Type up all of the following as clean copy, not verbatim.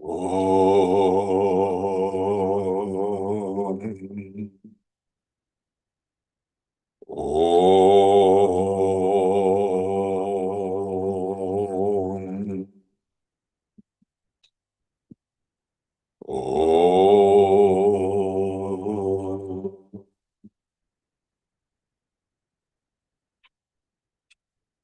Om. Om. Om.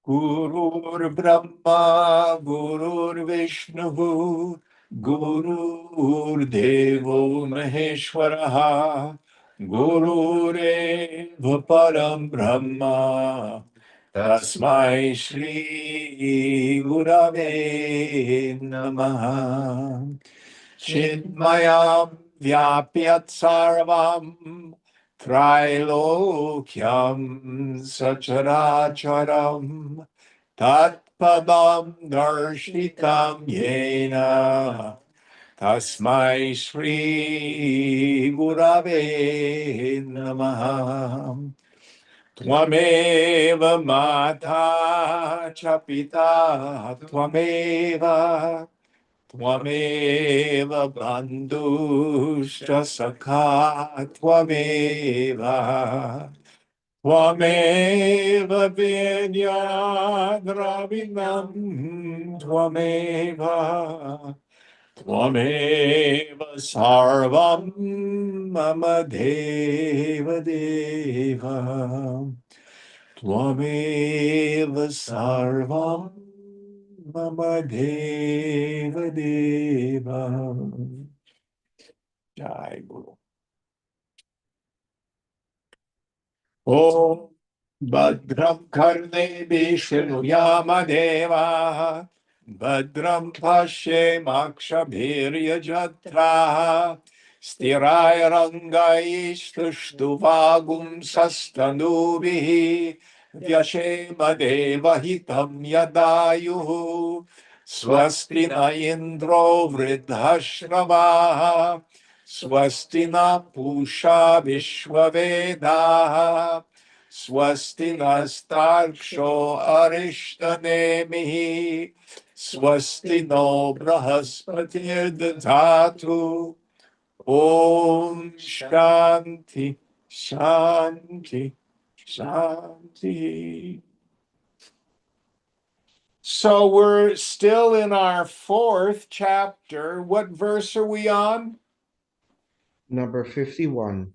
Gurur Brahma, Gurur Vishnu, Gurur Devo Maheshwaraha, Gurureva Param Brahma, Tasmai Shri Gurave Namaha. Chinmayam Vyapyat Sarvam Trilokyam Sacharacharam Tatpadam Darshitam Yena Tasmai Shri Gurave Namaha. Tvameva Mata Chapita Tvameva Tvameva bandhuscha sakha tvameva Tvameva vidyadravinam Tvameva Tvameva sarvam mama deva deva Tvameva sarvam mama deva deva. Jai Guru. Om Bhadram Karne Vishnuyama Deva Bhadram Pashe Makshabhirya Jatra Stirai Rangai Stuštuvagum Sastanubihi Vyashema Deva Hitam Yadayuhu Swasti na Indro Vridhashravaha Swasti na Pusha Vishwavedaha Swasti nastarsho arishthanemihi Swasti no brahaspatir dadhatu Om Shanti Shanti Shanti. So we're still in our fourth chapter. What verse are we on? Number 51.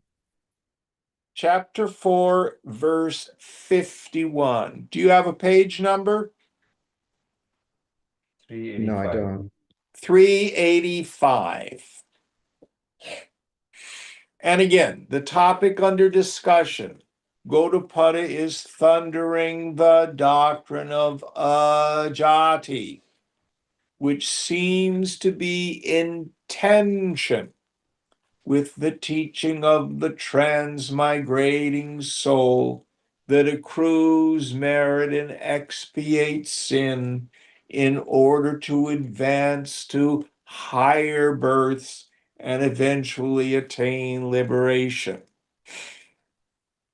Chapter 4, verse 51. Do you have a page number? 385. No, I don't. 385. And again, the topic under discussion, Gaudapada is thundering the doctrine of ajati, which seems to be in tension with the teaching of the transmigrating soul that accrues merit and expiates sin in order to advance to higher births and eventually attain liberation.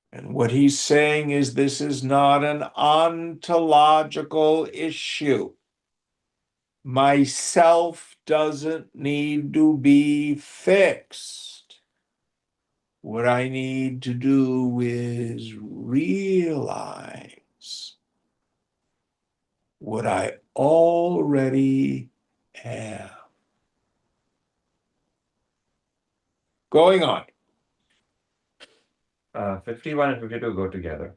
And what he's saying is this is not an ontological issue. Myself doesn't need to be fixed. What I need to do is realize what I already am. Going on. 51 and 52 go together.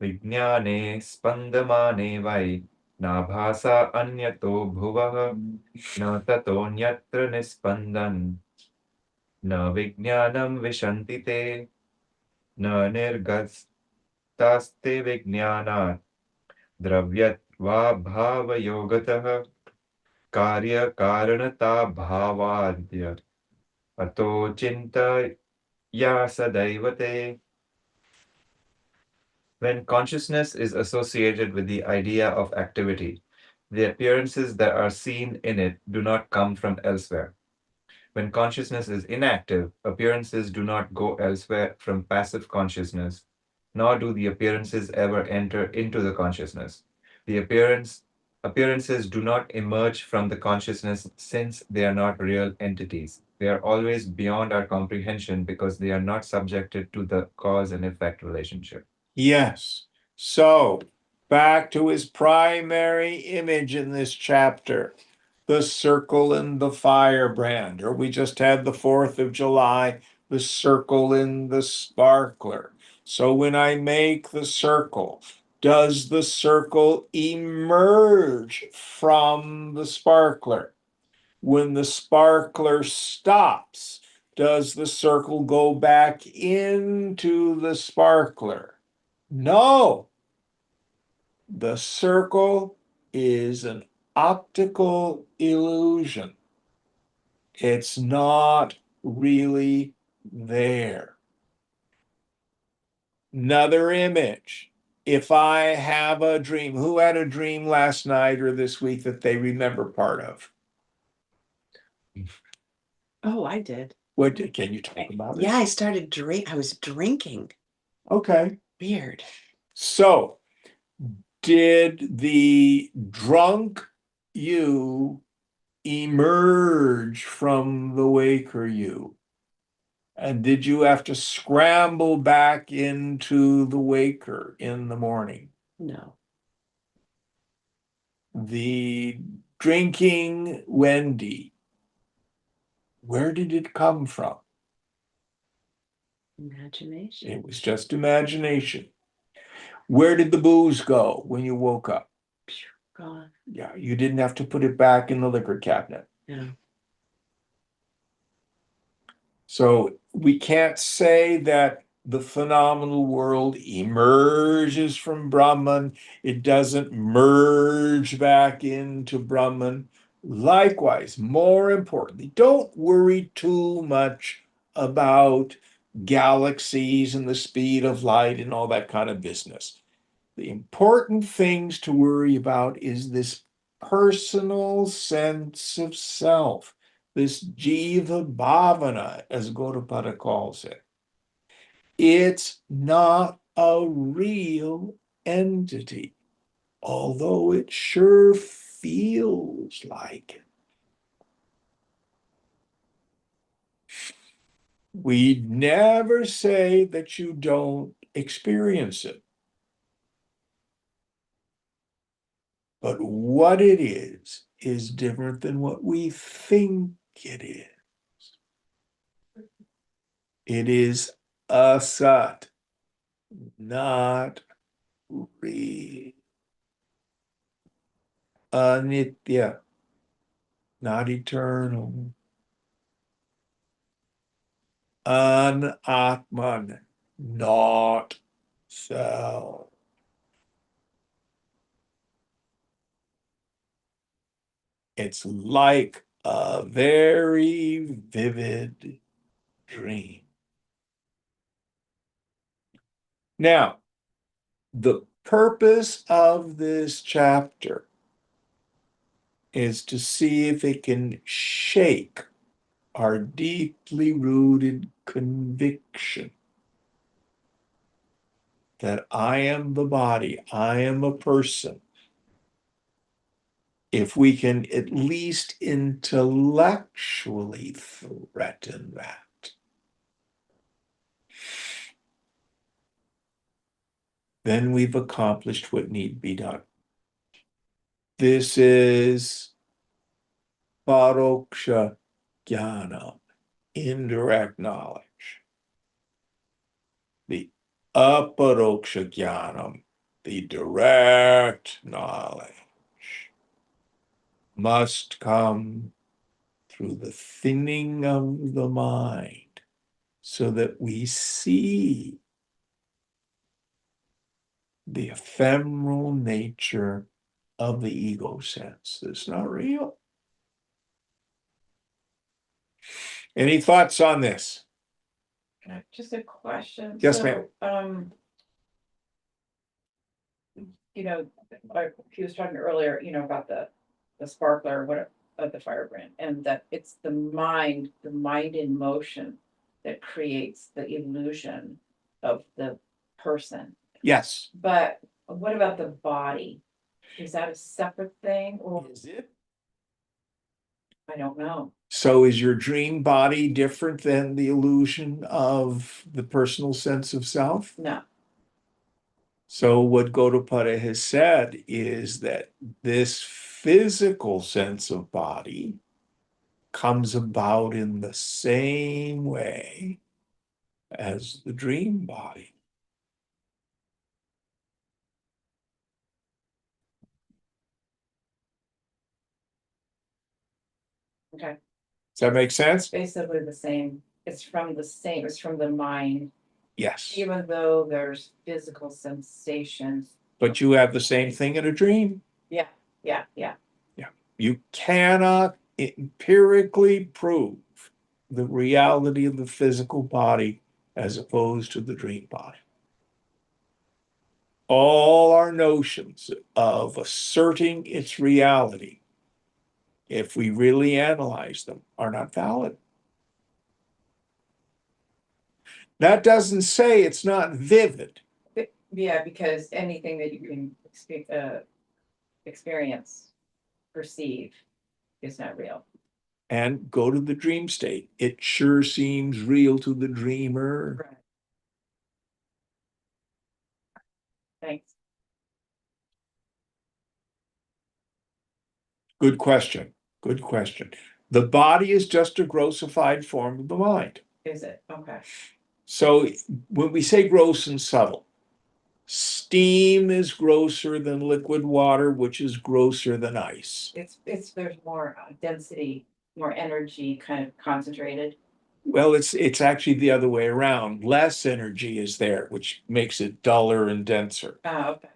Vijnane spandamane vai nabhasa anyato bhuvah na tato nyatra nispandan na vijnanam vishantite na nirgastaste vijnanat dravyat va bhava yogatah karya karanata bhavadya ato chinta ya sadaivate. When consciousness is associated with the idea of activity, the appearances that are seen in it do not come from elsewhere. When consciousness is inactive, appearances do not go elsewhere from passive consciousness, nor do the appearances ever enter into the consciousness. The appearance Appearances do not emerge from the consciousness since they are not real entities. They are always beyond our comprehension because they are not subjected to the cause and effect relationship. Yes. So, back to his primary image in this chapter, the circle and the firebrand, or we just had the 4th of July, the circle in the sparkler. So when I make the circle, does the circle emerge from the sparkler? When the sparkler stops, does the circle go back into the sparkler? No, the circle is an optical illusion. It's not really there. Another image. If I have a dream, who had a dream last night or this week that they remember part of? Oh, I did. What can you talk about it? Yeah, I was drinking. Okay. Weird. So, did the drunk you emerge from the waker you? And did you have to scramble back into the waker in the morning? No. The drinking Wendy, where did it come from? Imagination. It was just imagination. Where did the booze go when you woke up? Gone. Yeah, you didn't have to put it back in the liquor cabinet. Yeah. So we can't say that the phenomenal world emerges from Brahman. It doesn't merge back into Brahman. Likewise, more importantly, don't worry too much about galaxies and the speed of light and all that kind of business. The important things to worry about is this personal sense of self, this jiva bhavana, as Gaudapada calls it. It's not a real entity, although it sure feels like it. We never say that you don't experience it. But what it is different than what we think it is. It is asat, not real. Anitya, not eternal. Anatman, not self. It's like a very vivid dream. Now, the purpose of this chapter is to see if it can shake our deeply rooted conviction that I am the body, I am a person. If we can at least intellectually threaten that, then we've accomplished what need be done. This is paroksha jnana, indirect knowledge. The aparoksha jnanam, the direct knowledge, must come through the thinning of the mind so that we see the ephemeral nature of the ego sense. It's not real. Any thoughts on this? Just a question. Yes, So, like he was talking earlier, about the sparkler, what of the firebrand, and that it's the mind in motion that creates the illusion of the person. Yes. But what about the body? is that a separate thing or Is it? I don't know. So is your dream body different than the illusion of the personal sense of self? No, So what Gaudapada has said is that this physical sense of body comes about in the same way as the dream body. okay. Does that make sense? Basically the same. It's from the mind, Yes. even though there's physical sensations. But you have the same thing in a dream. Yeah, yeah, yeah. You cannot empirically prove the reality of the physical body as opposed to the dream body. All our notions of asserting its reality, if we really analyze them, are not valid. That doesn't say it's not vivid. Yeah, because anything that you can experience, perceive is not real. And go to the dream state. It sure seems real to the dreamer. Right. Thanks. Good question. Good question. The body is just a grossified form of the mind. Is it? Okay. So when we say gross and subtle, steam is grosser than liquid water, which is grosser than ice. There's more density, more energy kind of concentrated. Well, it's actually the other way around. Less energy is there, which makes it duller and denser. Oh, okay.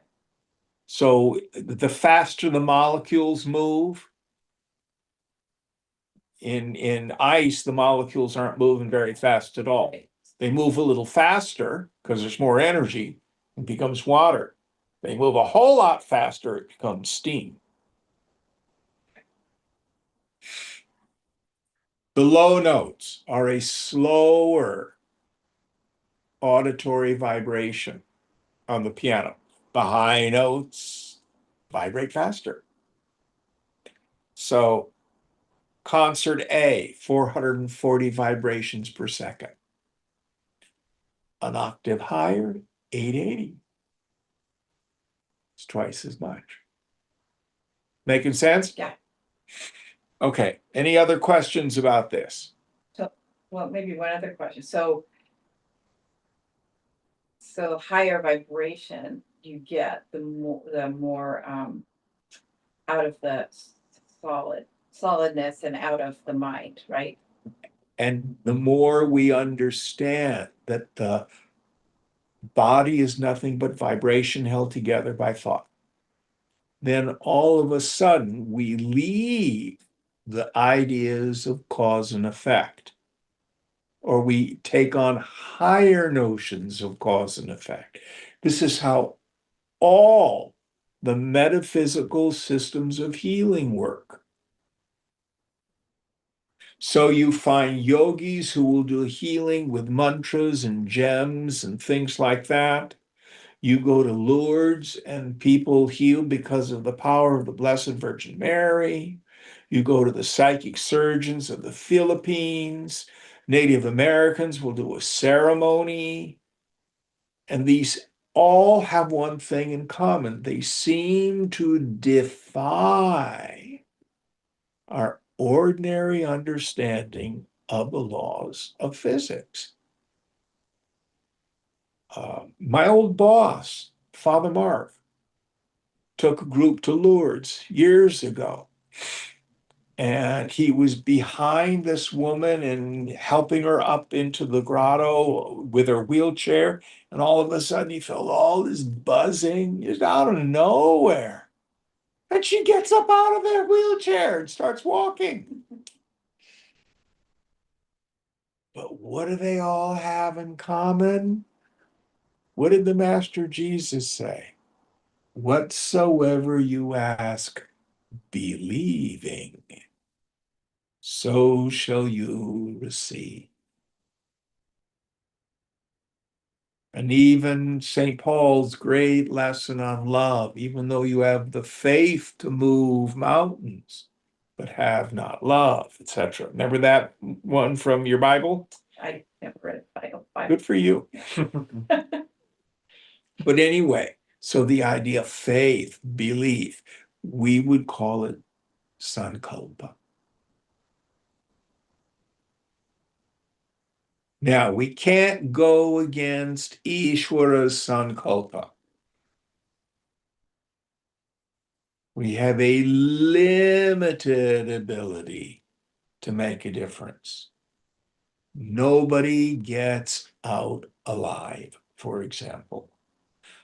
So the faster the molecules move, in ice, the molecules aren't moving very fast at all. Right. They move a little faster because there's more energy and becomes water. They move a whole lot faster, it becomes steam. The low notes are a slower auditory vibration on the piano. The high notes vibrate faster. So concert A, 440 vibrations per second. An octave higher, 880. It's twice as much. Making sense? Yeah. Okay, any other questions about this? Well, maybe one other question. So higher vibration you get, the more out of the solidness and out of the mind, right? And the more we understand that the body is nothing but vibration held together by thought, then all of a sudden we leave the ideas of cause and effect, or we take on higher notions of cause and effect. This is how all the metaphysical systems of healing work. So you find yogis who will do healing with mantras and gems and things like that. You go to Lourdes and people heal because of the power of the Blessed Virgin Mary. You go to the psychic surgeons of the Philippines. Native Americans will do a ceremony. And these all have one thing in common. They seem to defy our ordinary understanding of the laws of physics. My old boss, Father Mark, took a group to Lourdes years ago. And he was behind this woman and helping her up into the grotto with her wheelchair. And all of a sudden, he felt all this buzzing just out of nowhere. And she gets up out of that wheelchair and starts walking. But what do they all have in common? What did the Master Jesus say? Whatsoever you ask, believing, so shall you receive. And even St. Paul's great lesson on love, even though you have the faith to move mountains, but have not love, etc. Remember that one from your Bible? I never read Bible. Good for you. But anyway, so the idea of faith, belief, we would call it sankalpa. Now, we can't go against Ishwara's sankalpa. We have a limited ability to make a difference. Nobody gets out alive, for example.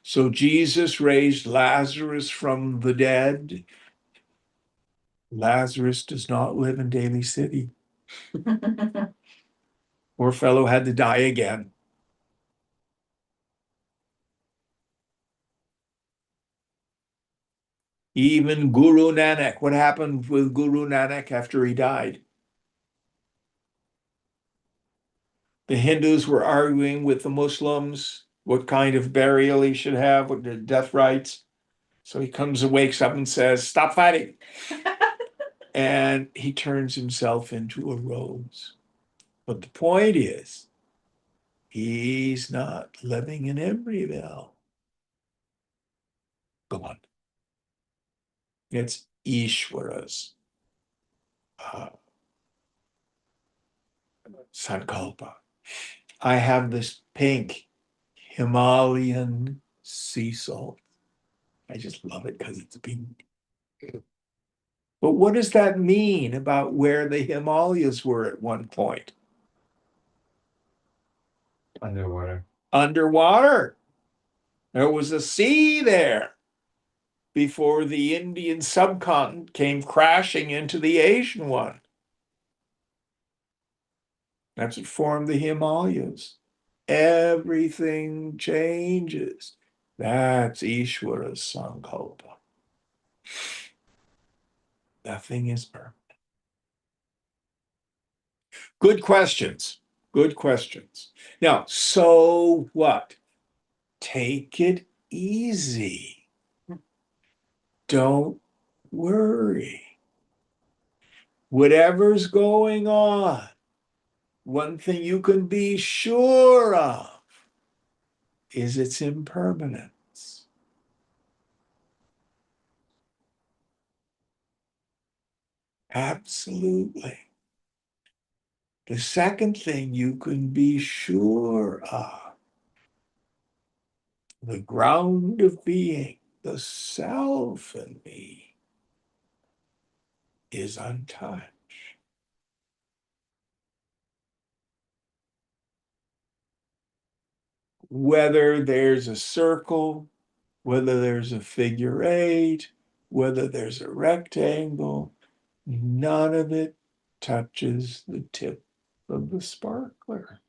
So Jesus raised Lazarus from the dead. Lazarus does not live in Daly City. Poor fellow had to die again. Even Guru Nanak, what happened with Guru Nanak after he died? The Hindus were arguing with the Muslims what kind of burial he should have, what the death rites. So he comes and wakes up and says, "Stop fighting." And he turns himself into a rose. But the point is, he's not living in Embryville. Gone. It's Ishwara's Sankalpa. I have this pink Himalayan sea salt. I just love it because it's pink. But what does that mean about where the Himalayas were at one point? Underwater. Underwater. There was a sea there before the Indian subcontinent came crashing into the Asian one. That's what formed the Himalayas. Everything changes. That's Ishwara's Sankalpa. Nothing is permanent. Good questions. Good questions. Now, so what? Take it easy. Don't worry. Whatever's going on, one thing you can be sure of is its impermanence. Absolutely. The second thing you can be sure of, the ground of being, the self in me, is untouched. Whether there's a circle, whether there's a figure eight, whether there's a rectangle, none of it touches the tip of the sparkler.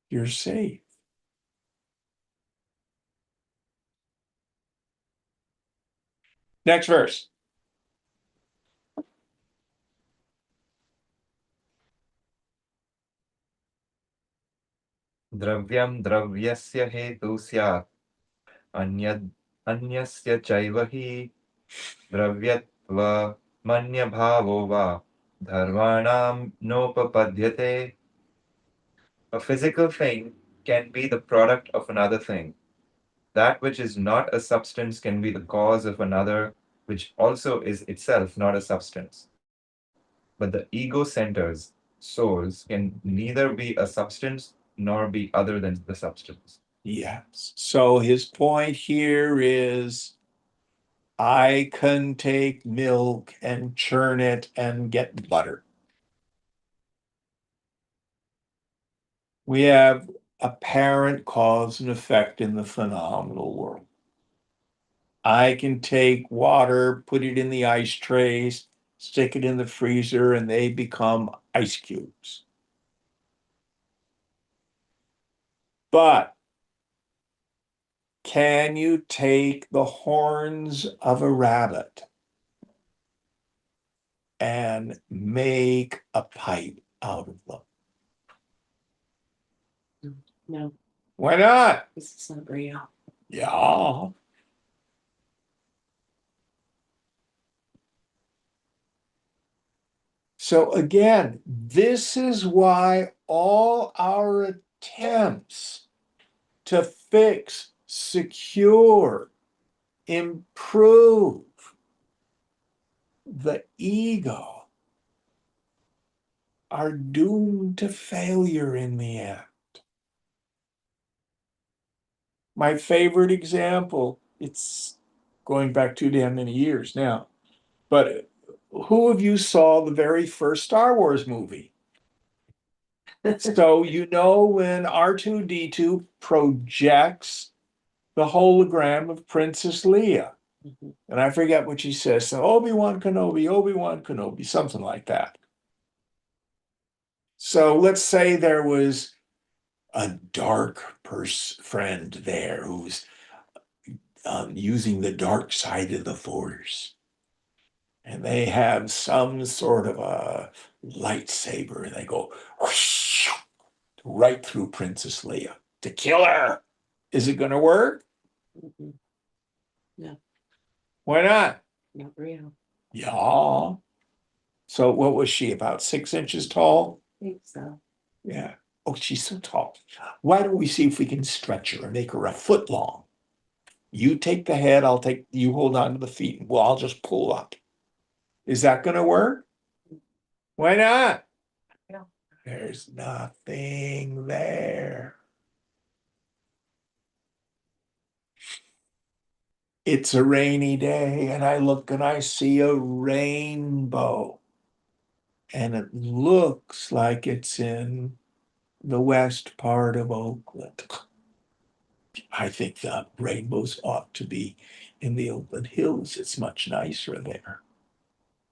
You're safe. Next verse. Dravyam dravyasya hetu syat. Anyasya chaiva hi dravyatva manya bhavo va dharmanam nopapadyate. A physical thing can be the product of another thing. That which is not a substance can be the cause of another, which also is itself not a substance. But the ego centers, souls, can neither be a substance nor be other than the substance. Yes. So his point here is I can take milk and churn it and get butter. We have apparent cause and effect in the phenomenal world. I can take water, put it in the ice trays, stick it in the freezer, and they become ice cubes. But can you take the horns of a rabbit and make a pipe out of them? No, Why not? this is not real. Yeah. So again, this is why all our attempts to fix, secure, improve the ego are doomed to failure in the end. My favorite example, it's going back too damn many years now, but who of you saw the very first Star Wars movie? So you know when R2-D2 projects the hologram of Princess Leia, Mhm. and I forget what she says, so Obi-Wan Kenobi, something like that. So let's say there was a dark friend there who's using the dark side of the Force. And they have some sort of a lightsaber and they go whoosh, right through Princess Leia to kill her. Is it going to work? Mhm. Why not? Not real. Yeah. So what was she, about 6 inches tall? I think so. Yeah. Oh, she's so tall. Why don't we see if we can stretch her and make her a foot long? You take the head, you hold on to the feet, and I'll just pull up. Is that going to work? Why not? Yeah. There's nothing there. It's a rainy day, and I look and I see a rainbow. And it looks like it's in the west part of Oakland. I think the rainbows ought to be in the Oakland Hills. It's much nicer there.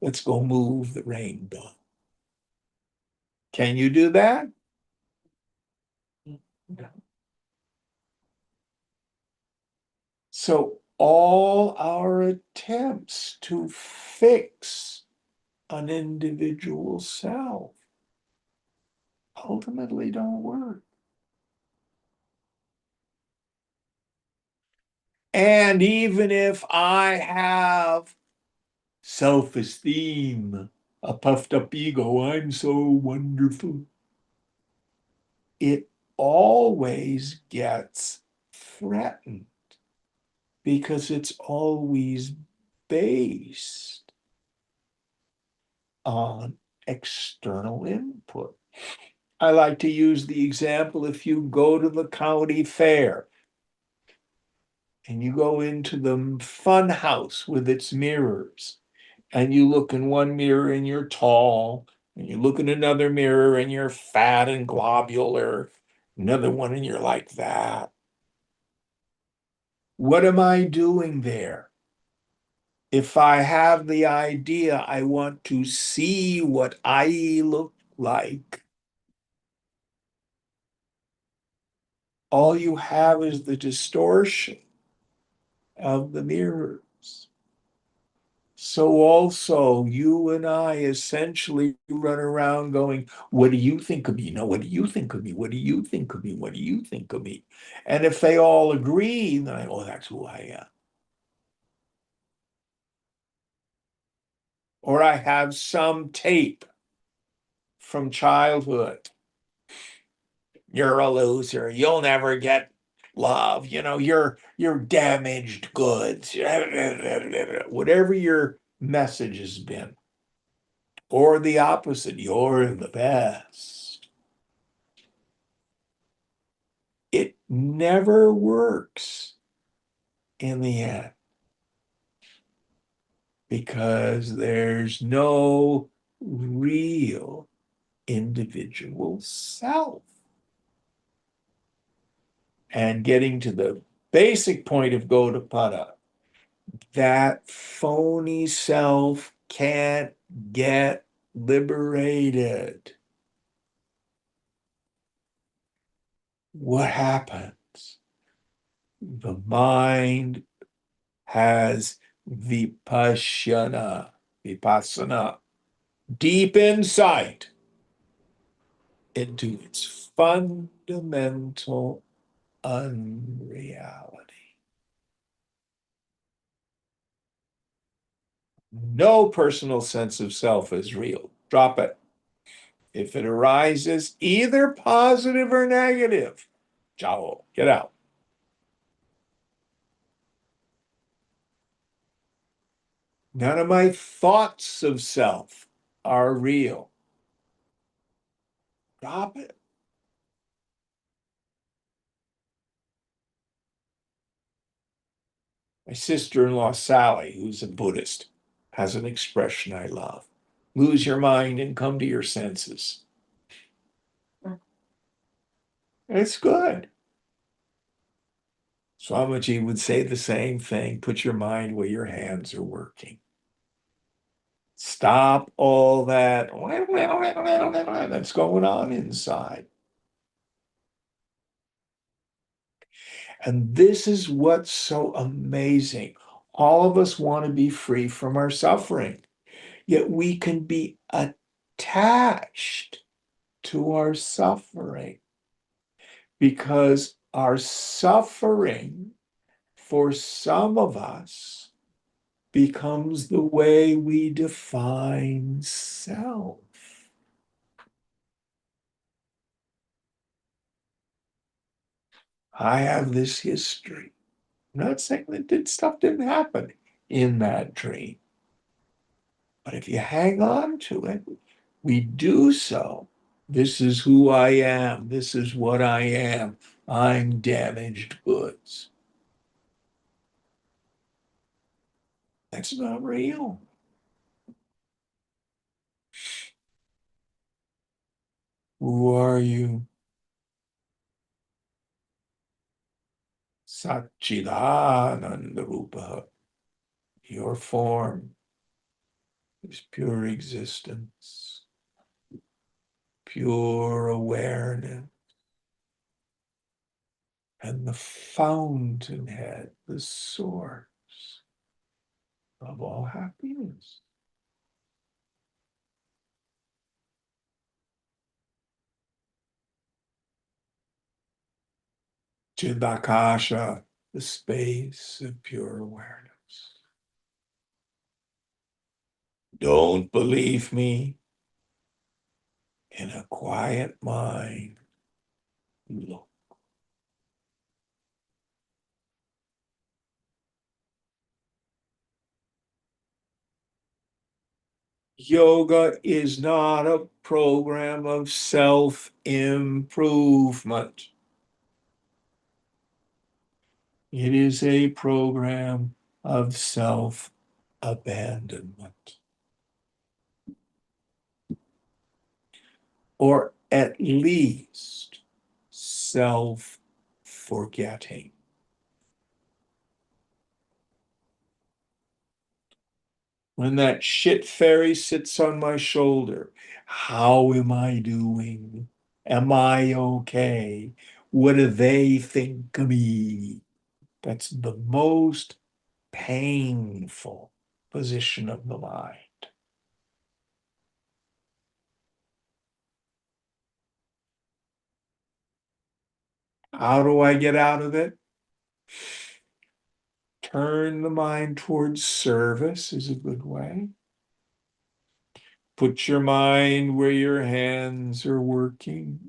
Let's go move the rainbow. Can you do that? No. So all our attempts to fix an individual self ultimately don't work. And even if I have self-esteem, a puffed up ego, I'm so wonderful, it always gets threatened because it's always based on external input. I like to use the example, if you go to the county fair and you go into the fun house with its mirrors, and you look in one mirror and you're tall, and you look in another mirror and you're fat and globular, another one and you're like that. What am I doing there? If I have the idea I want to see what I look like, all you have is the distortion of the mirrors. So also you and I essentially run around going, what do you think of me? No, what do you think of me? What do you think of me? What do you think of me? And if they all agree, then I go, oh, that's who I am. Or I have some tape from childhood. You're a loser. You'll never get love. You're damaged goods. Whatever your message has been. Or the opposite, you're the best. It never works in the end because there's no real individual self. And getting to the basic point of Gaudapada, that phony self can't get liberated. What happens? The mind has vipassana, deep insight into its fundamental unreality. No personal sense of self is real. Drop it. If it arises, either positive or negative, ciao, get out. None of my thoughts of self are real. Drop it. My sister-in-law, Sally, who's a Buddhist, has an expression I love. Lose your mind and come to your senses. It's good. Swamiji would say the same thing. Put your mind where your hands are working. Stop all that that's going on inside. And this is what's so amazing. All of us want to be free from our suffering, yet we can be attached to our suffering because our suffering, for some of us, becomes the way we define self. I have this history. I'm not saying that stuff didn't happen in that dream. But if you hang on to it, we do so. This is who I am. This is what I am. I'm damaged goods. That's not real. Who are you? Satchidananda Rupa. Your form is pure existence, pure awareness, and the fountainhead, the source of all happiness. Chidakasha, the space of pure awareness. Don't believe me? In a quiet mind, look. Yoga is not a program of self-improvement. It is a program of self-abandonment. Or at least self-forgetting. When that shit fairy sits on my shoulder, how am I doing? Am I okay? What do they think of me? That's the most painful position of the mind. How do I get out of it? Turn the mind towards service is a good way. Put your mind where your hands are working.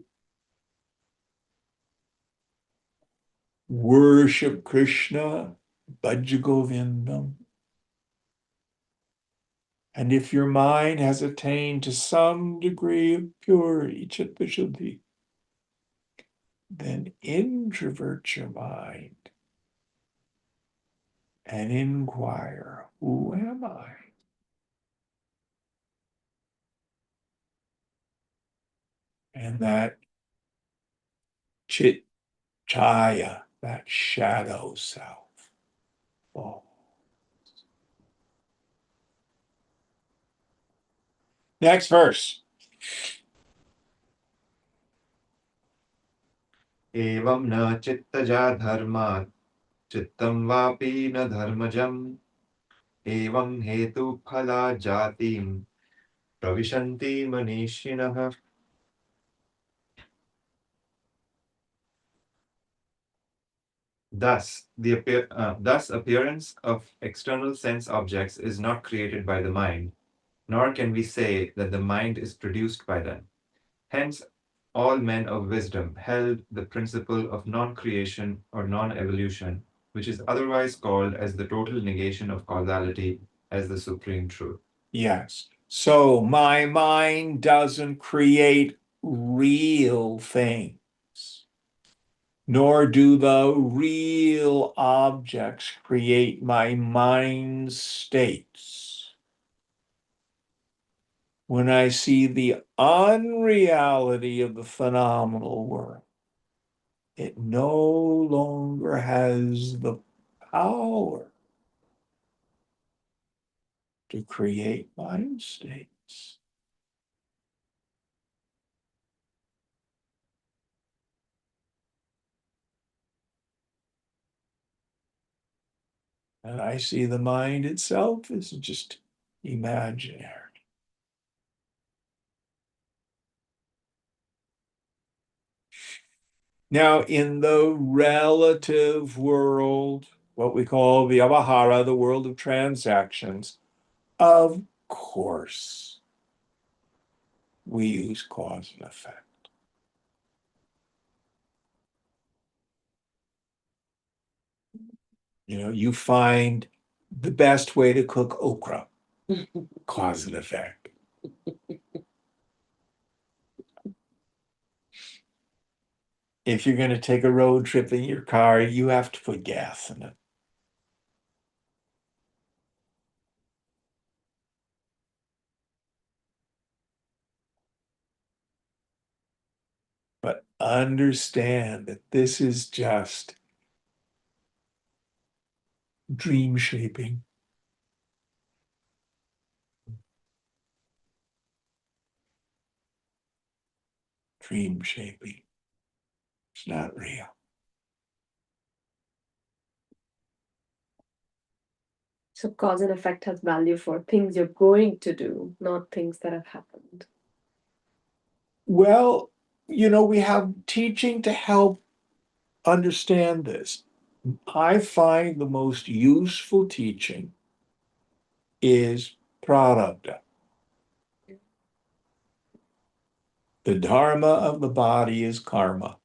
Worship Krishna, Bhaja Govindam. And if your mind has attained to some degree of purity, chitta-shuddhi, then introvert your mind and inquire, who am I? And that chit chaya, that shadow self. Oh. Next verse. एवं न चित्तजा धर्मात् चित्तं वापि न धर्मजम् एवं हेतुफला जातिं pravishanti manishinaha. Thus, appearance of external sense objects is not created by the mind, nor can we say that the mind is produced by them. Hence, all men of wisdom held the principle of non-creation or non-evolution, which is otherwise called as the total negation of causality, as the supreme truth. Yes. So my mind doesn't create real things, nor do the real objects create my mind states. When I see the unreality of the phenomenal world, it no longer has the power to create mind states. And I see the mind itself as just imaginary. Now, in the relative world, what we call the Avahara, the world of transactions, of course, we use cause and effect. You know, you find the best way to cook okra, cause and effect. If you're going to take a road trip in your car, you have to put gas in it. But understand that this is just dream shaping. Dream shaping. It's not real. So cause and effect has value for things you're going to do, not things that have happened. Well, you know, we have teaching to help understand this. I find the most useful teaching is prarabdha. The dharma of the body is karma.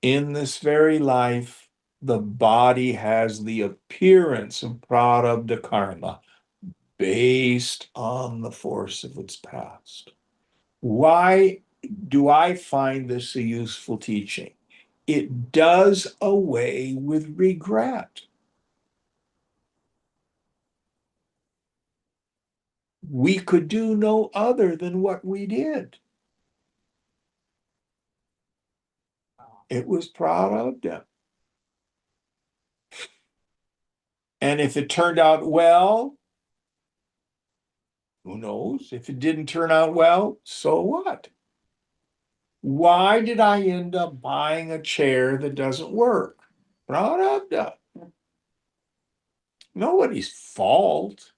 In this very life, the body has the appearance of prarabdha karma based on the force of its past. Why do I find this a useful teaching? It does away with regret. We could do no other than what we did. It was prarabdha. And if it turned out well, who knows? If it didn't turn out well, so what? Why did I end up buying a chair that doesn't work? Prarabdha. Nobody's fault.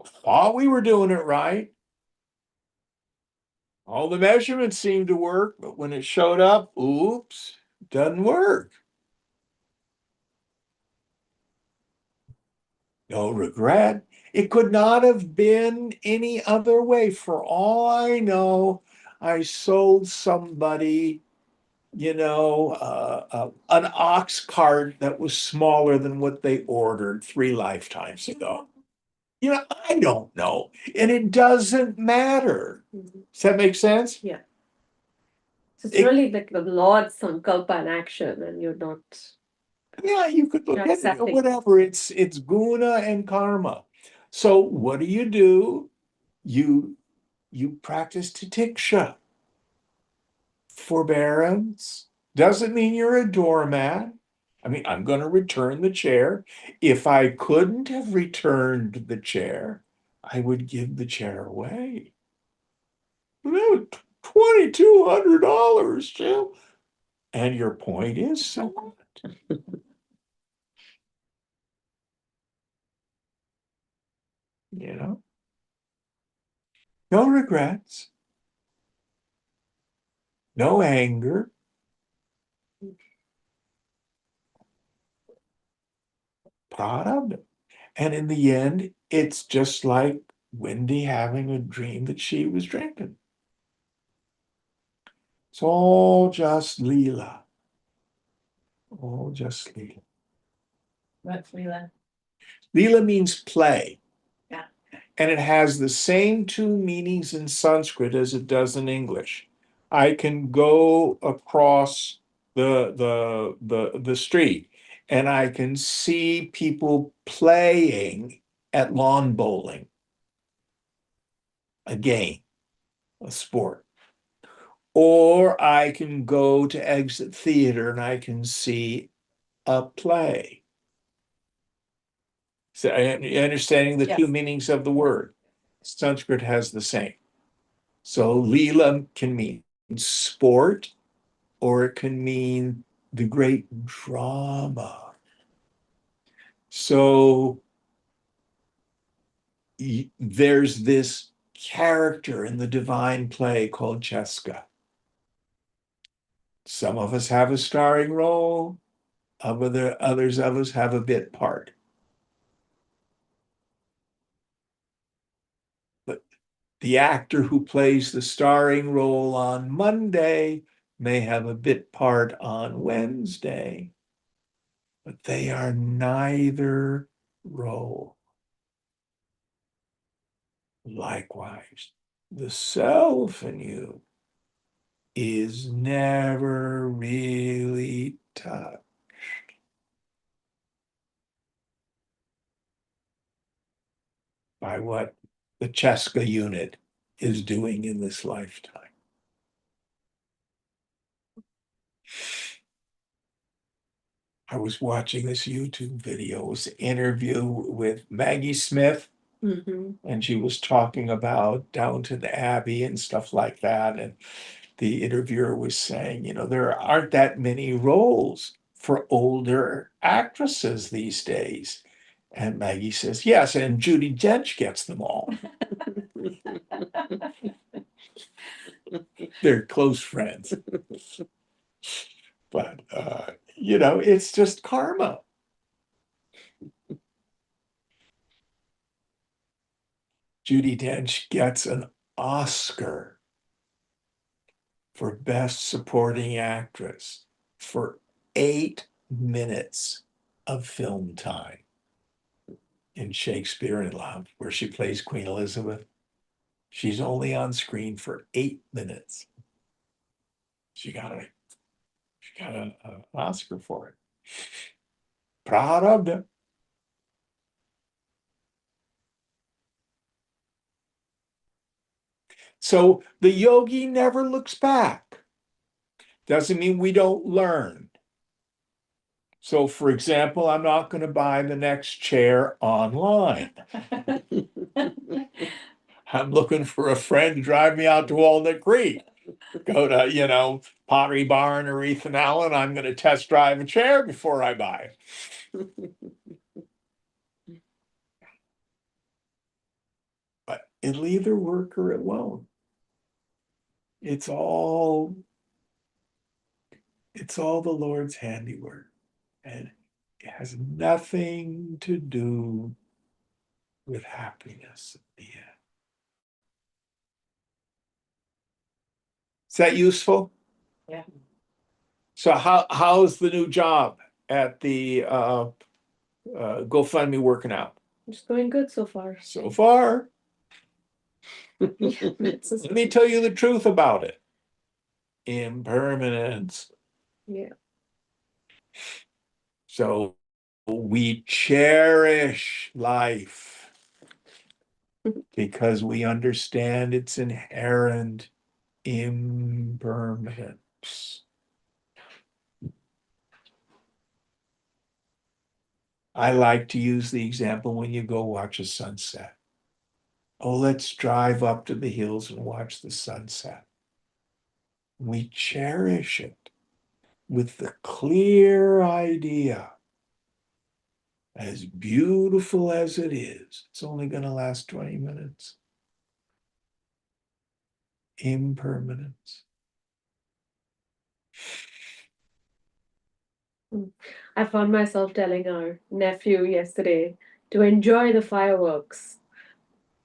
Thought we were doing it right. All the measurements seemed to work, but when it showed up, oops, doesn't work. No regret. It could not have been any other way. For all I know, I sold somebody, an ox cart that was smaller than what they ordered 3 lifetimes ago. I don't know. And it doesn't matter. Mhm. Does that make sense? Yeah. So it's It- really like the Lord's sankalpa and action, and you're not. Yeah, you could look You're at it, accepting. whatever. It's guna and karma. So what do? You practice titiksha, forbearance. Doesn't mean you're a doormat. I mean, I'm going to return the chair. If I couldn't have returned the chair, I would give the chair away. $2,200, Jim. And your point is, so what? you know? No regrets, no anger. Prarabdha. And in the end, it's just like Wendy having a dream that she was drinking. It's all just Leela. All just Leela. What's Leela? Leela means play. Yeah. And it has the same two meanings in Sanskrit as it does in English. I can go across the street and I can see people playing at lawn bowling, a game, a sport. Or I can go to Exit Theater and I can see a play. So understanding the two Yes. meanings of the word. Sanskrit has the same. So Leela can mean sport, or it can mean the great drama. So there's this character in the divine play called Cheska. Some of us have a starring role, others of us have a bit part. But the actor who plays the starring role on Monday may have a bit part on Wednesday, but they are neither role. Likewise, the self in you is never really touched by what the Cheska unit is doing in this lifetime. I was watching this YouTube video, it was an interview with Maggie Smith, and she was talking about Downton Abbey and stuff like that. And the interviewer was saying, there aren't that many roles for older actresses these days. And Maggie says, yes, and Judi Dench gets them all. They're close friends. But, it's just karma. Judi Dench gets an Oscar for Best Supporting Actress for 8 minutes of film time in Shakespeare in Love, where she plays Queen Elizabeth. She's only on screen for 8 minutes. She got an Oscar for it. Prarabdha. So the yogi never looks back. Doesn't mean we don't learn. So, for example, I'm not going to buy the next chair online. I'm looking for a friend to drive me out to Walnut Creek. Go to, Pottery Barn or Ethan Allen. I'm going to test drive a chair before I buy it. But it'll either work or it won't. It's all the Lord's handiwork. And it has nothing to do with happiness at the end. Is that useful? Yeah. So how's the new job at the GoFundMe working out? It's going good so far. So far, It's let me tell you the truth about it. Impermanence. yeah. So we cherish life because we understand its inherent impermanence. I like to use the example when you go watch a sunset. Oh, let's drive up to the hills and watch the sunset. We cherish it with the clear idea as beautiful as it is, it's only going to last 20 minutes. Impermanence. I found myself telling our nephew yesterday to enjoy the fireworks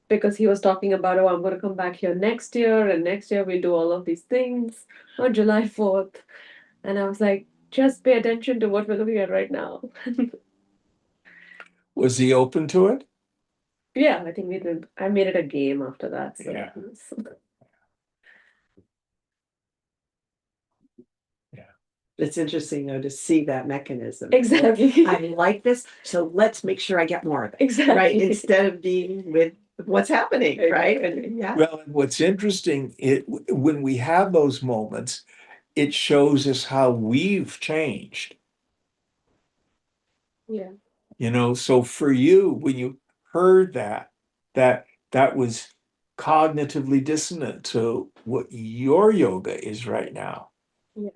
because he was talking about, oh, I'm going to come back here next year, and next year we'll do all of these things on July 4th. And I was like, just pay attention to what we're looking at right now. Was he open to it? Yeah, I think we did. I made it a game after that. So Yeah. It's interesting though to see that mechanism. Exactly. I like this, so let's make sure I get more of it. Exactly. Right, instead of being with what's happening, right? And yeah. Well, and what's interesting, when we have those moments, it shows us how we've changed. Yeah. You know, so for you, when you heard that was cognitively dissonant to what your yoga is right now. Yeah.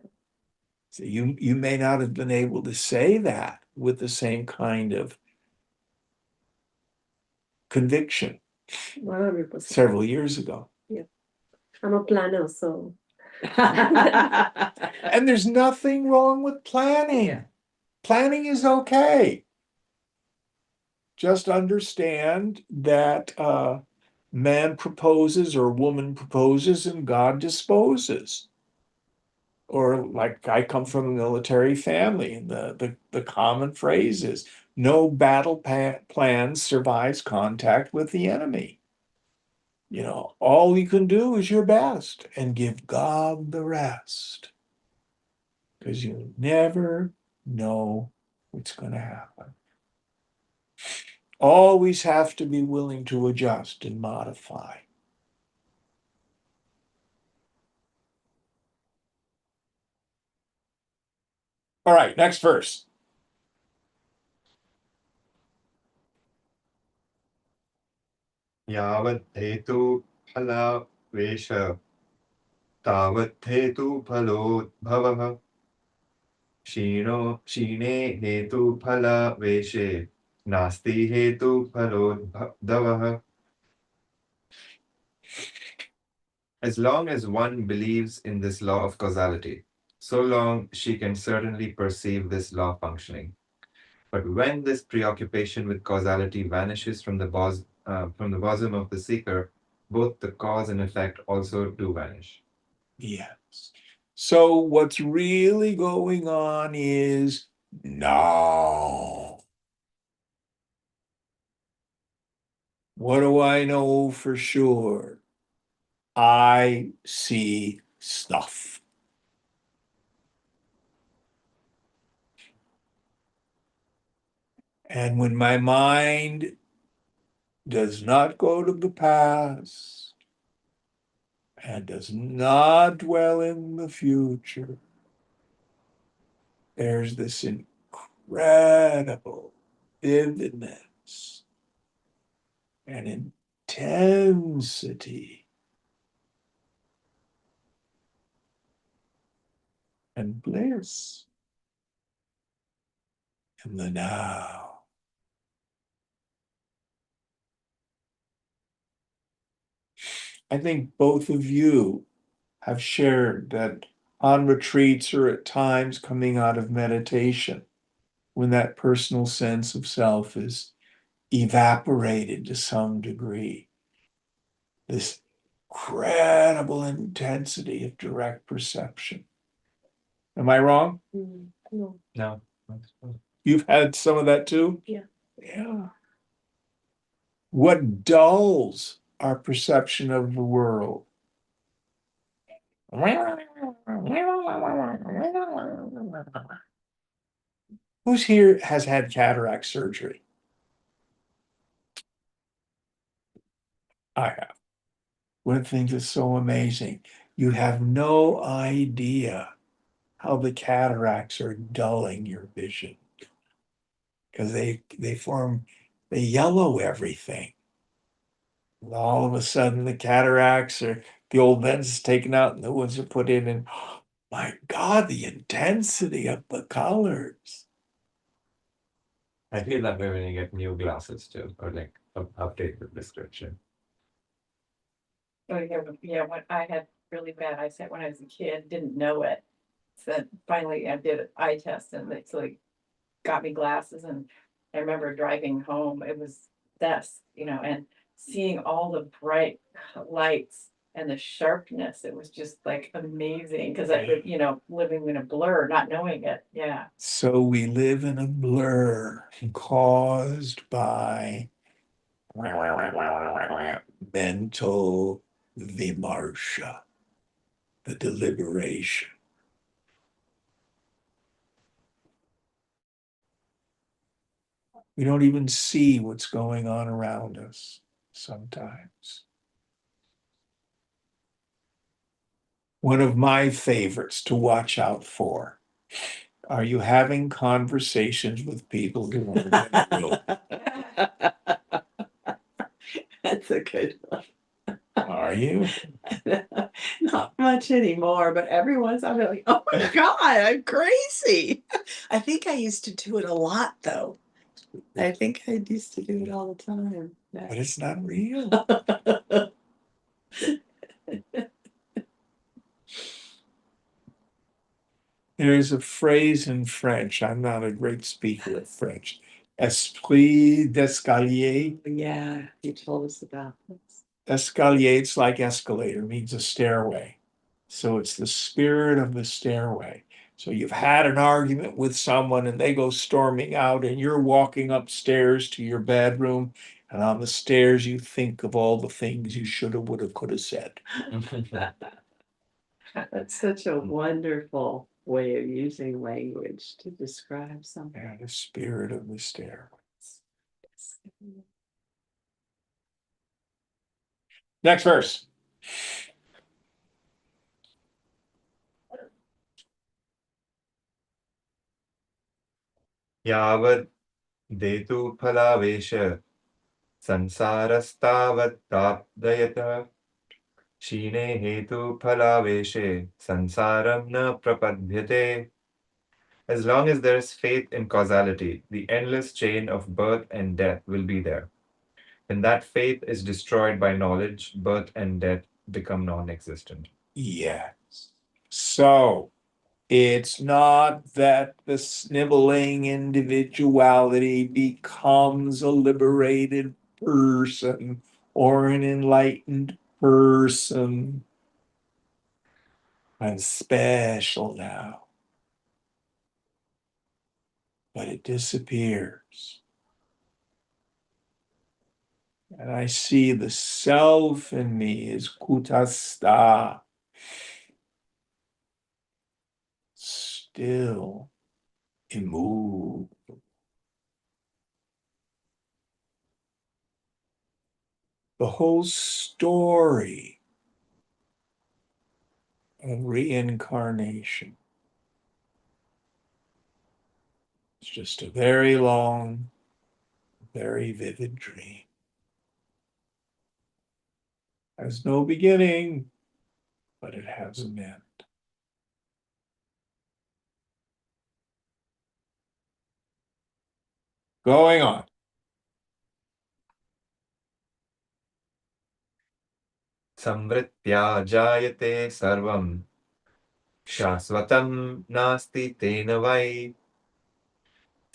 So you may not have been able to say that with the same kind of conviction 100%. several years ago. I'm a planner, so And there's nothing wrong with planning. Yeah. Planning is okay. Just understand that man proposes or woman proposes and God disposes. Or like I come from a military family, and the common phrase is no battle plan survives contact with the enemy. You know, all you can do is your best and give God the rest. Because you never know what's going to happen. Always have to be willing to adjust and modify. All right, next verse. यावत् हेतु फलावेश तावत् हेतु फलोद्भवः क्षीणे हेतु फलावेशे नास्ति हेतु फलोद्भवः. As long as one believes in this law of causality, so long she can certainly perceive this law functioning. But when this preoccupation with causality vanishes from the bosom of the seeker, both the cause and effect also do vanish. Yes. So what's really going on is no. What do I know for sure? I see stuff. And when my mind does not go to the past and does not dwell in the future, there's this incredible vividness and intensity and bliss in the now. I think both of you have shared that on retreats or at times coming out of meditation, when that personal sense of self is evaporated to some degree, this incredible intensity of direct perception. Am I wrong? No. No. You've had some of that too? Yeah. Yeah. What dulls our perception of the world? Who's here has had cataract surgery? I have. One of the things that's so amazing, you have no idea how the cataracts are dulling your vision. Because they yellow everything. And all of a sudden the cataracts are the old lens is taken out and the ones are put in, and my God, the intensity of the colors. I feel that way when you get new glasses too, or like update the prescription. Oh, yeah, when I had really bad eyesight when I was a kid, didn't know it. So finally I did an eye test and they so they got me glasses and I remember driving home, it was dusk, and seeing all the bright lights and the sharpness, it was just like amazing, because I would, living in a blur, not knowing it, yeah. So we live in a blur caused by mental vimarsha, the deliberation. We don't even see what's going on around us sometimes. One of my favorites to watch out for. Are you having conversations with people who are in the room? That's a good one. Are you? Not much anymore, but every once I'm like, oh my God, I'm crazy. I think I used to do it a lot though. I think I used to do it all the time. But it's not real. There's a phrase in French. I'm not a great speaker of French. Esprit d'escalier. Yeah, you told us about this. Escalier, it's like escalator, means a stairway. So it's the spirit of the stairway. So you've had an argument with someone and they go storming out, and you're walking upstairs to your bedroom. And on the stairs, you think of all the things you should have, would have, could have said. That's such a wonderful way of using language to describe something. Yeah, the spirit of the stairway. Next verse. यावद् देतु फलावेश संसारस्तावत्ताप्ययतः क्षीणे हेतुफलावेशे संसारं न प्रपद्यते. As long as there is faith in causality, the endless chain of birth and death will be there. When that faith is destroyed by knowledge, birth and death become non-existent. Yes. So it's not that the sniveling individuality becomes a liberated person or an enlightened person. I'm special now. But it disappears. And I see the self in me is kutastha, still immovable. The whole story of reincarnation is just a very long, very vivid dream. Has no beginning, but it has an end. Going on. संवृत्त्या जायते सर्वं शाश्वतं नास्ति तेन वै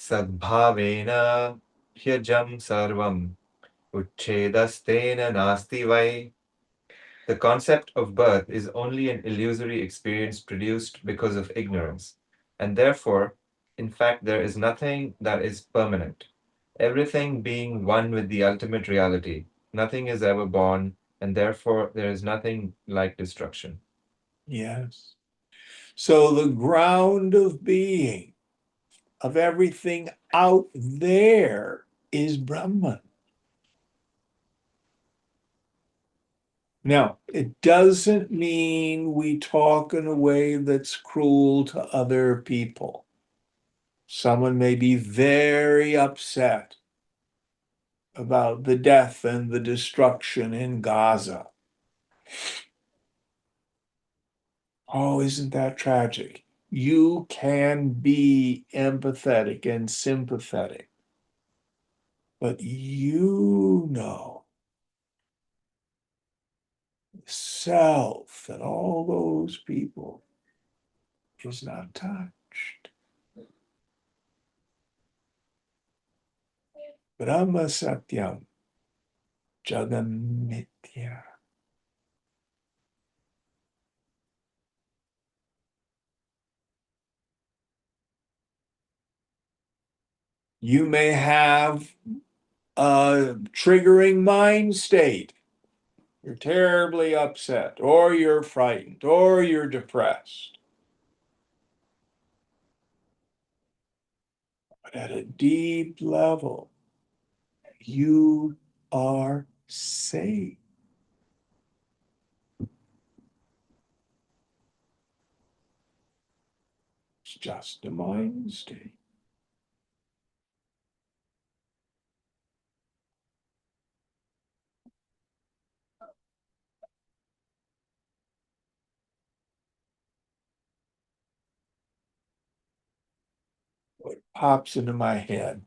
सद्भावेन ह्यजं सर्वं उच्छेदस्तेन नास्ति वै. The concept of birth is only an illusory experience produced because of ignorance, and therefore, in fact, there is nothing that is permanent. Everything being one with the ultimate reality, nothing is ever born, and therefore there is nothing like destruction. Yes. So the ground of being, of everything out there, is Brahman. Now, it doesn't mean we talk in a way that's cruel to other people. Someone may be very upset about the death and the destruction in Gaza. Oh, isn't that tragic? You can be empathetic and sympathetic But you know, self and all those people is not touched. Brahma Satyam Jagam Mithya. You may have a triggering mind state. You're terribly upset, or you're frightened, or you're depressed. But at a deep level, you are safe. It's just a mind state. What pops into my head,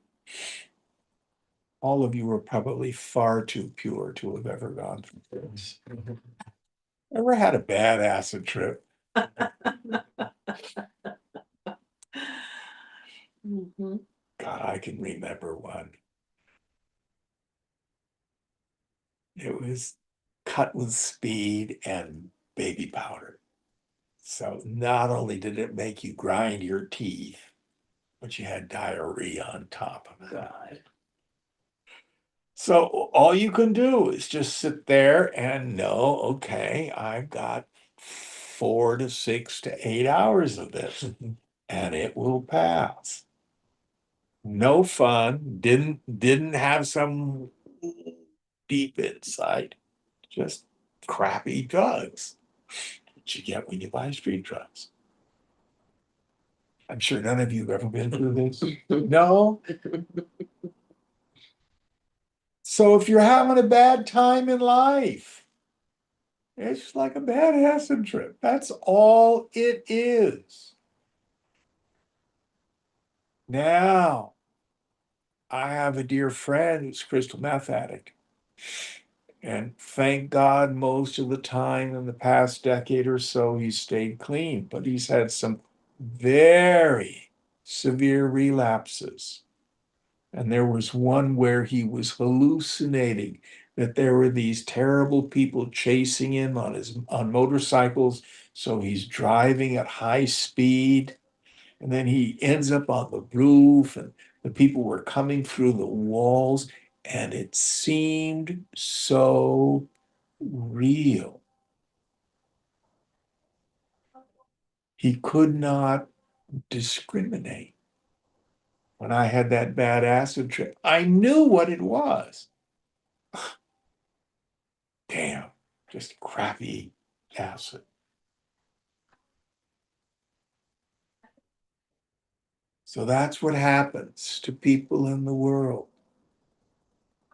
all of you are probably far too pure to have ever gone through this. Ever had a bad acid trip? Mhm. God, I can remember one. It was cut with speed and baby powder. So not only did it make you grind your teeth, but you had diarrhea on top of it. God. So all you can do is just sit there and know, okay, I've got 4 to 6 to 8 hours of this, and it will pass. No fun, didn't have some deep insight, just crappy drugs that you get when you buy street drugs. I'm sure none of you have ever been through this. No? So if you're having a bad time in life, it's like a bad acid trip. That's all it is. Now, I have a dear friend who's a crystal meth addict. And thank God, most of the time in the past decade or so, he's stayed clean, but he's had some very severe relapses. And there was one where he was hallucinating that there were these terrible people chasing him on motorcycles. So he's driving at high speed, and then he ends up on the roof, and the people were coming through the walls, and it seemed so real. He could not discriminate. When I had that bad acid trip, I knew what it was. Damn, just crappy acid. So that's what happens to people in the world.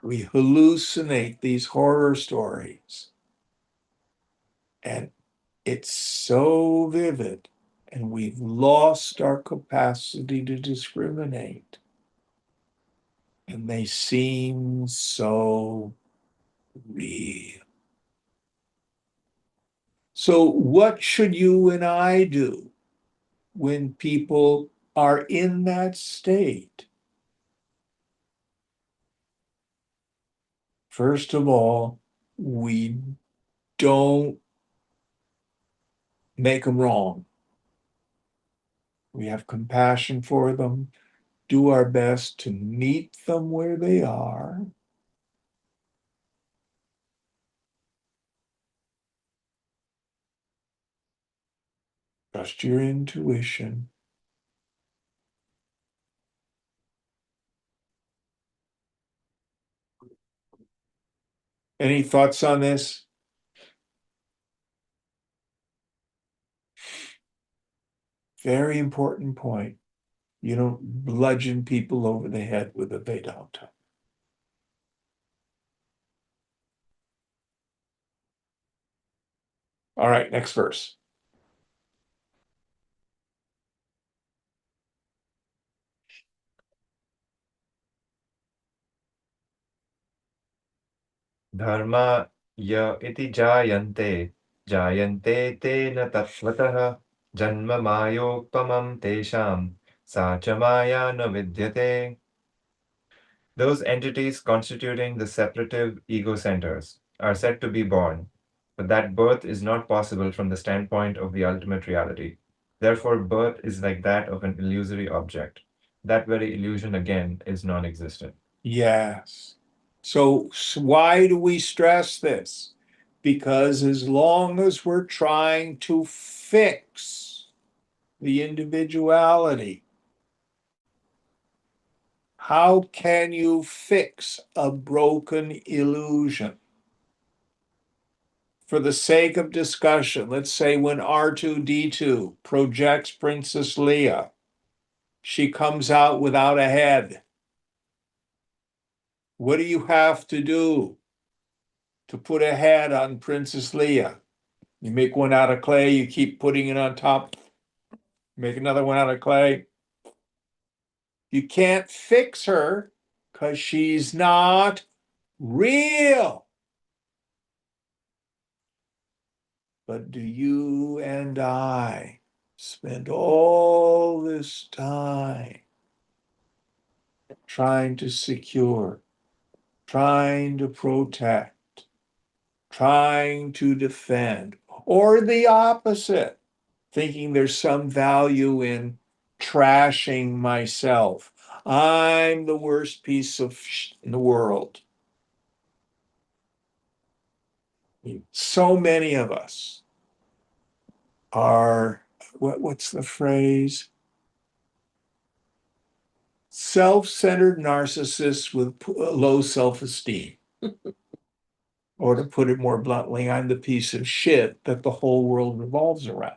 We hallucinate these horror stories, and it's so vivid, and we've lost our capacity to discriminate. And they seem so real. So, what should you and I do when people are in that state? First of all, we don't make them wrong. We have compassion for them, do our best to meet them where they are. Trust your intuition. Any thoughts on this? Very important point. You don't bludgeon people over the head with a Vedanta. All right, next verse. Dharma ya iti jayante, jayante te na tatvatah, janma mayokpamam tesham, sa cha maya na vidyate. Those entities constituting the separative ego centers are said to be born, but that birth is not possible from the standpoint of the ultimate reality. Therefore, birth is like that of an illusory object. That very illusion, again, is non existent. Yes. So why do we stress this? Because as long as we're trying to fix the individuality, how can you fix a broken illusion? For the sake of discussion, let's say when R2D2 projects Princess Leia, she comes out without a head. What do you have to do to put a head on Princess Leia? You make one out of clay, you keep putting it on top, make another one out of clay. You can't fix her because she's not real. But do you and I spend all this time trying to secure, trying to protect, trying to defend, or the opposite, thinking there's some value in trashing myself? I'm the worst piece of in the world. So many of us are, what's the phrase? Self-centered narcissists with low self-esteem. Or to put it more bluntly, I'm the piece of shit that the whole world revolves around.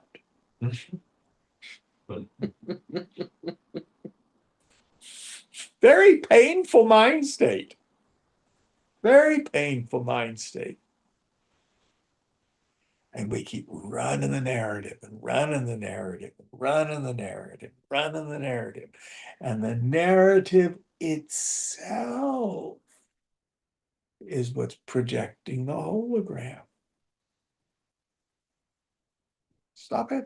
Very painful mind state. Very painful mind state. And we keep running the narrative and running the narrative and running the narrative, running the narrative. And the narrative itself is what's projecting the hologram. Stop it.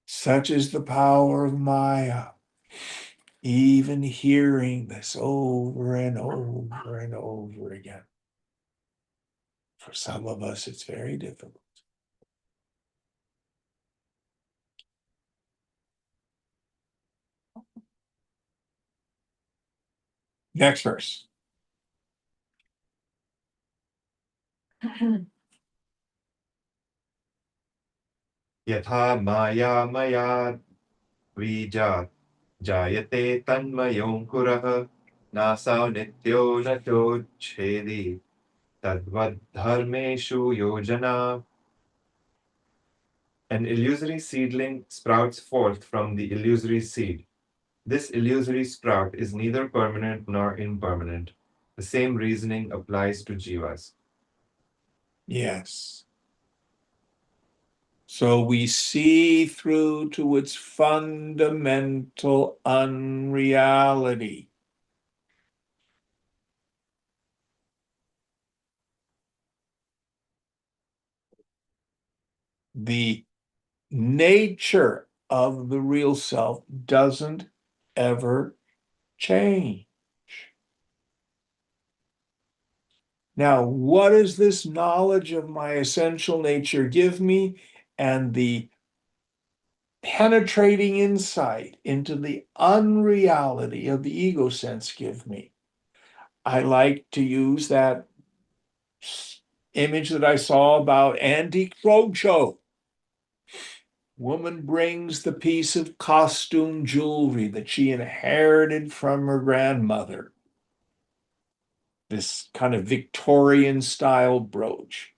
Such is the power of Maya. Even hearing this over and over and over again. For some of us, it's very difficult. Next verse. Yatha maya maya vijat jayate tanmayom kurah nasao nityo nacho chedi tadvad dharmeshu yojana. An illusory seedling sprouts forth from the illusory seed. This illusory sprout is neither permanent nor impermanent. The same reasoning applies to jivas. Yes. So we see through to its fundamental unreality. The nature of the real self doesn't ever change. Now, what does this knowledge of my essential nature give me? And the penetrating insight into the unreality of the ego sense give me. I like to use that image that I saw about Antique Roadshow. Woman brings the piece of costume jewelry that she inherited from her grandmother. This kind of Victorian style brooch.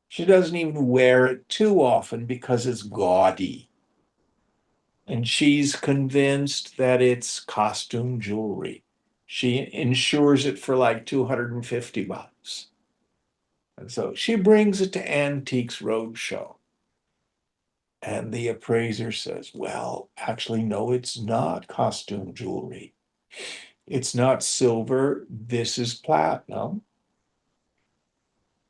She doesn't even wear it too often because it's gaudy. And she's convinced that it's costume jewelry. She insures it for like $250. And so she brings it to Antiques Roadshow. And the appraiser says, well, actually, no, it's not costume jewelry. It's not silver. This is platinum.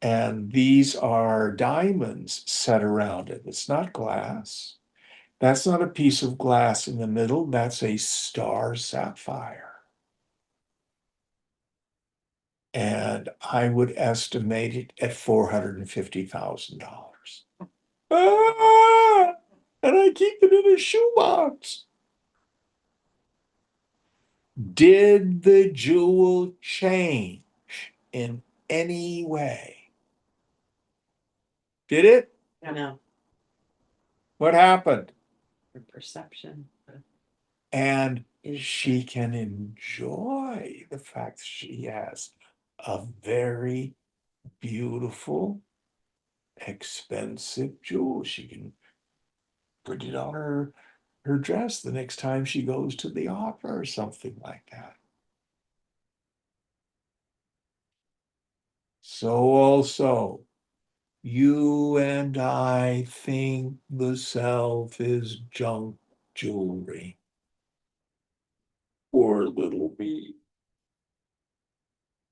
And these are diamonds set around it. It's not glass. That's not a piece of glass in the middle. That's a star sapphire. And I would estimate it at $450,000. Ah! And I keep it in a shoebox. Did the jewel change in any way? Did it? No, What happened? her perception. And Is- she can enjoy the fact she has a very beautiful, expensive jewel. She can put it on her dress the next time she goes to the opera or something like that. So also, you and I think the self is junk jewelry. Poor little me.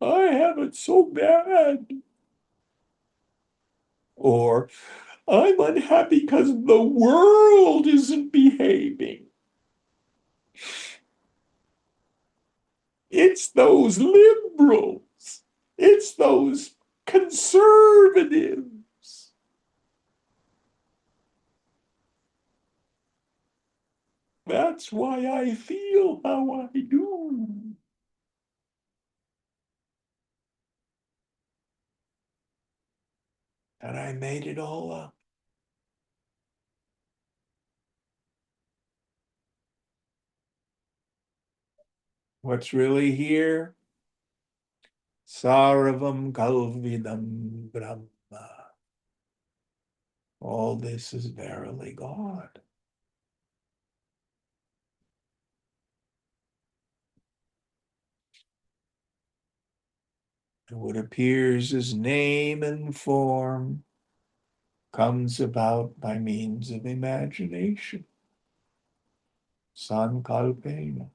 I have it so bad. Or I'm unhappy because the world isn't behaving. It's those liberals. It's those conservatives. That's why I feel how I do. And I made it all up. What's really here? Saravam Kalvidam Brahma. All this is verily God. And what appears as name and form comes about by means of imagination. Sankalpena.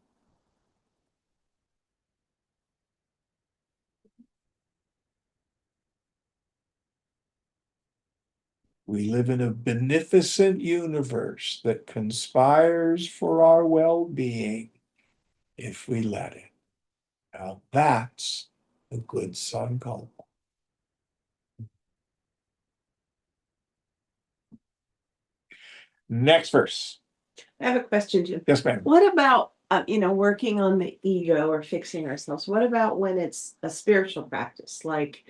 We live in a beneficent universe that conspires for our well-being if we let it. Now that's a good sankalpa. Next verse. I have a question, Jim. Yes, ma'am. What about, working on the ego or fixing ourselves? What about when it's a spiritual practice, like,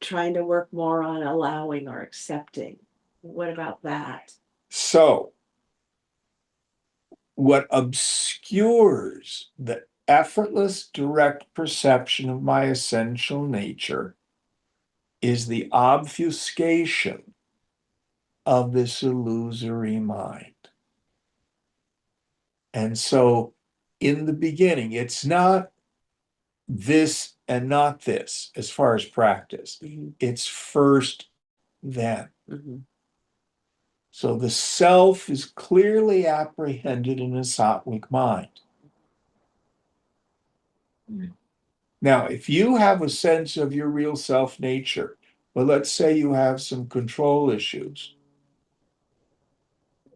trying to work more on allowing or accepting? What about that? So, what obscures the effortless direct perception of my essential nature is the obfuscation of this illusory mind. And so, in the beginning, it's not this and not this as far as practice. It's first, then. Mhm. So the self is clearly apprehended in a sattvic mind. Now, if you have a sense of your real self nature, but let's say you have some control issues,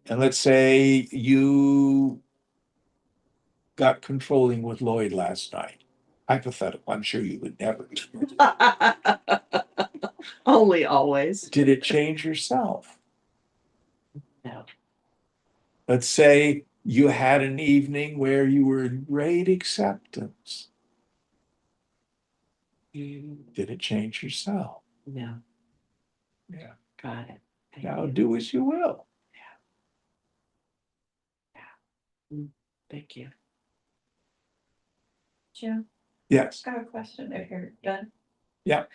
and let's say you got controlling with Lloyd last night. Hypothetical, I'm sure you would never. Only always. Did it change yourself? No. Let's say you had an evening where you were in great acceptance. Did it change yourself? No. Yeah. Got it. Thank Now you. do as you will. Thank you. Jim, Yes. I have a question if you're done. Yeah.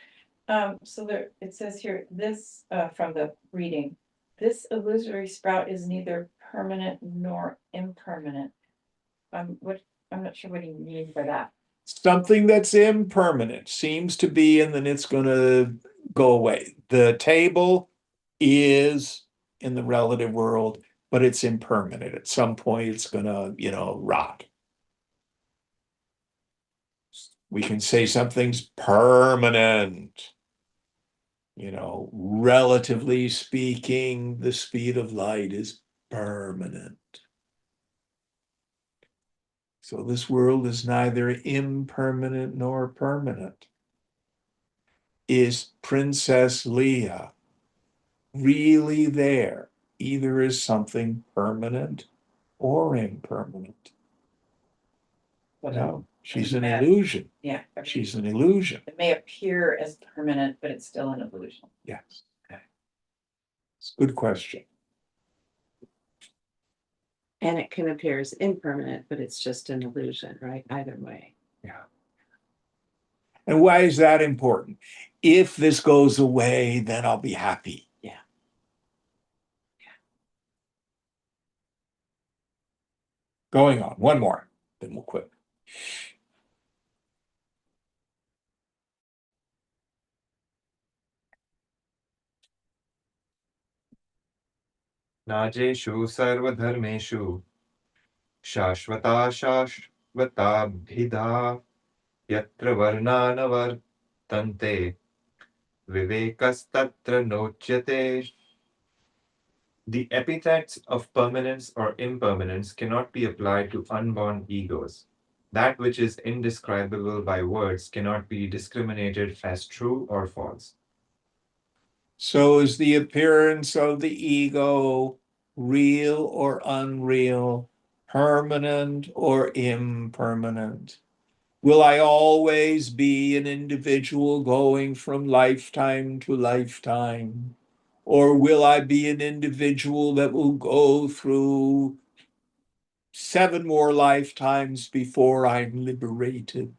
So there, it says here, this, from the reading, this illusory sprout is neither permanent nor impermanent. I'm not sure what you mean by that. Something that's impermanent seems to be, and then it's going to go away. The table is in the relative world, but it's impermanent. At some point, it's gonna, rot. We can say something's permanent. Relatively speaking, the speed of light is permanent. So this world is neither impermanent nor permanent. Is Princess Leia really there, either as something permanent or impermanent? No, she's an illusion. Yeah. She's an illusion. It may appear as permanent, but it's still an illusion. Yes. It's a good question. And it can appear as impermanent, but it's just an illusion, right? Either way. Yeah. And why is that important? If this goes away, then I'll be happy. Yeah. Going on, one more, then we'll quit. नाजेषु सर्वधर्मेषु शाश्वता शाश्वताभिधा यत्र वर्णा न वर्तन्ते विवेकस्तत्र नोच्यते. The epithets of permanence or impermanence cannot be applied to unborn egos. That which is indescribable by words cannot be discriminated as true or false. So is the appearance of the ego real or unreal, permanent or impermanent? Will I always be an individual going from lifetime to lifetime? Or will I be an individual that will go through 7 more lifetimes before I'm liberated?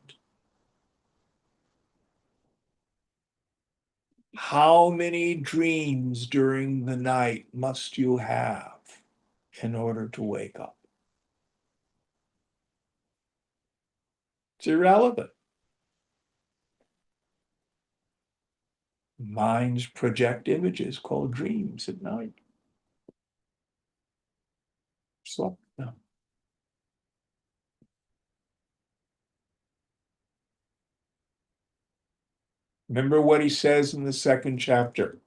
How many dreams during the night must you have in order to wake up? It's irrelevant. Minds project images called dreams at night. So, no. Remember what he says in the second chapter.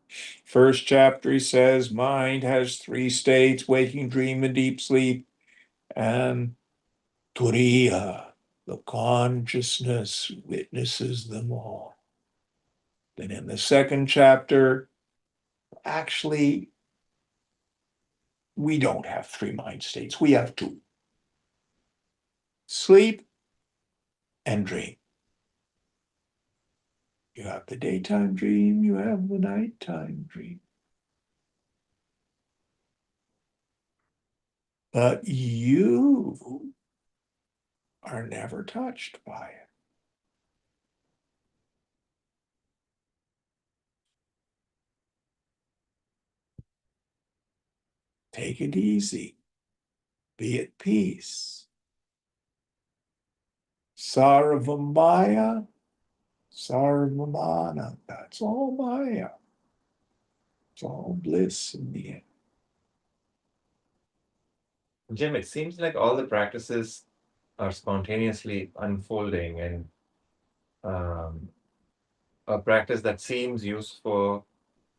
First chapter, he says, mind has 3 states, waking, dream, and deep sleep. And Turiya, the consciousness, witnesses them all. Then in the second chapter, actually, we don't have 3 mind states. We have 2. Sleep and dream. You have the daytime dream, you have the nighttime dream. But you are never touched by it. Take it easy. Be at peace. Sarvamaya, Sarvamana. That's all Maya. It's all bliss in the end. Jim, it seems like all the practices are spontaneously unfolding, and a practice that seems useful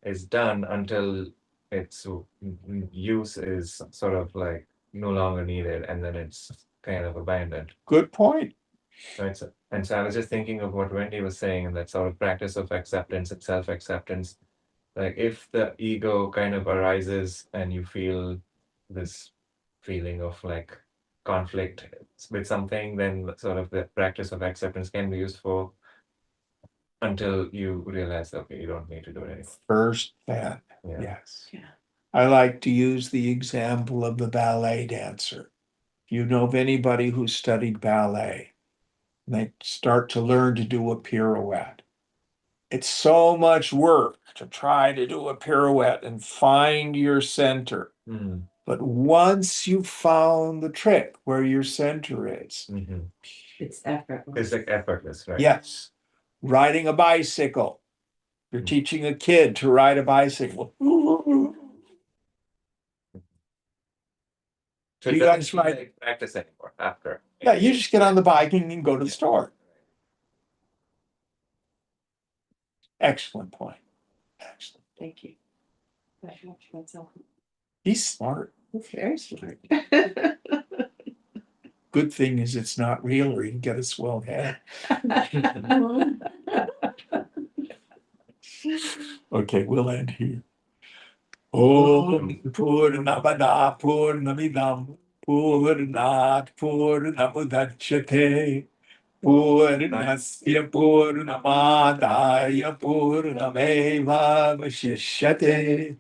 is done until its use is sort of like no longer needed, and then it's kind of abandoned. Good point. Right. And so I was just thinking of what Wendy was saying, and that sort of practice of acceptance and self-acceptance. Like if the ego kind of arises and you feel this feeling of like conflict with something, then sort of the practice of acceptance can be useful until you realize, okay, you don't need to do it anymore. First, then, Yeah. yes. Yeah. I like to use the example of the ballet dancer. You know of anybody who studied ballet, they start to learn to do a pirouette. It's so much work to try to do a pirouette and find your center. Mm-hmm. But once you've found the trick where your center is, Mm-hmm. It's effortless. It's like effortless, right? yes, riding a bicycle. You're teaching a kid to ride a bicycle. So You it doesn't guys feel might- like practice anymore after. Yeah, you just get on the bike and you can go to the store. Excellent point. Excellent. Thank you. That's all. He's smart. That's very smart. Good thing is it's not real or you can get a swell head. Okay, we'll end here. Om Purnamada Purnamidam Purnat Purnamudachyate Purnasya Purnamadaya Purnameva Vashishyate.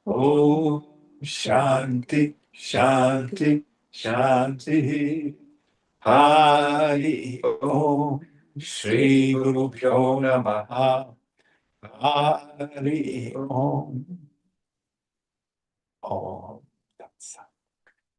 Om Shanti Shanti Shanti. Hari Om Shri Guru Pyo Namaha. Hari Om. Om.